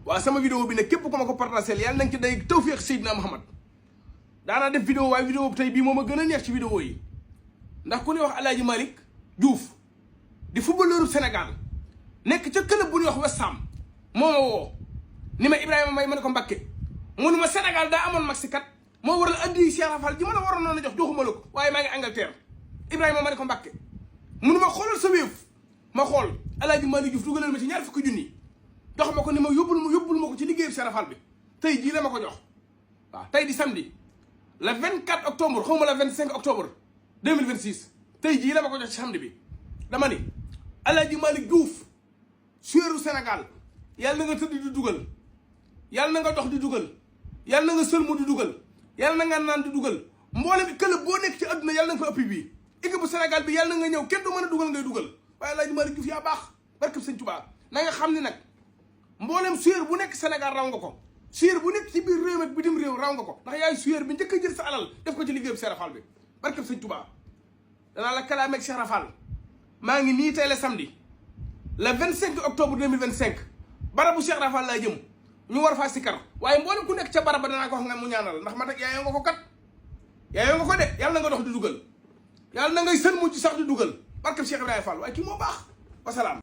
waaw sama vidéo bi nag képp ku ma ko partagé yàlla nañ ci day tawfiq Seydina Muhammad daanaa def vidéo waaye vidéo bi tey bii moom a gën a neex ci vidéo yi ndax ku ñuy wax El Hadj Malick Diouf di footballeur Sénégal nekk ca club bu ñuy wax West Ham moo ma woo ni ma Ibrahima Mbaye ma ne ko Mbakke mu ne ma Sénégal daa amoon maxi kat moo waral addi Cheikh Rafal ji ma la waroon noonu jox joxuma la ko waaye maa ngi Angleterre Ibrahima ma ne ko Mbakke mu ne ma xoolal sa wéef ma xool El Hadj Malick Diouf dugalal ma ci ñaar fukki junni jox ma ko ni ma yóbbul ma ko ci liggéeyu Cheikh Rafal bi tey jii la ma ko jox waaw tey di samedi le 24 octobre xaw ma le 25 octobre 2026 tey jii la ma ko jox ci samedi bi dama ni El Hadj Malick Diouf suweeru Sénégal yàlla na nga tëdd di dugal yàlla na nga dox di dugal yàlla na nga sëlmu di dugal yàlla na nga naan di dugal mboolem club boo nekk ci àdduna yàlla na nga fa ëpp bii équipe bu Sénégal bi yàlla na nga ñëw kenn du mën a dugal ngay dugal waaye El Hadj Malick Diouf yaa baax barkeb Sëñ Tuubaa na nga xam ni nag mboolem suyeer bu nekk Sénégal raw nga ko suyeer bu nekk ci biir réew ak bitim réew raw nga ko ndax yaay suyeer bi njëkk a jël sa alal def ko ci liggéeyu Cheikh Rafal bi barkeb Sëñ Tuubaa danaa la kalaameeg Cheikh Rafal maa ngi nii tey la samedi le 25 octobre 2025 barabu Cheikh Rafal laa jëm ñu war faa sikar waaye mboolem ku nekk ca barab ba danaa ko wax nga mu ñaanal ndax ma teg yaayoo nga ko kat yaayoo nga ko de yàlla na nga dox di dugal yàlla na ngay sën mujj sax di dugal barkeb Cheikh Ibrahima Fall waaye kii moo baax wasalaam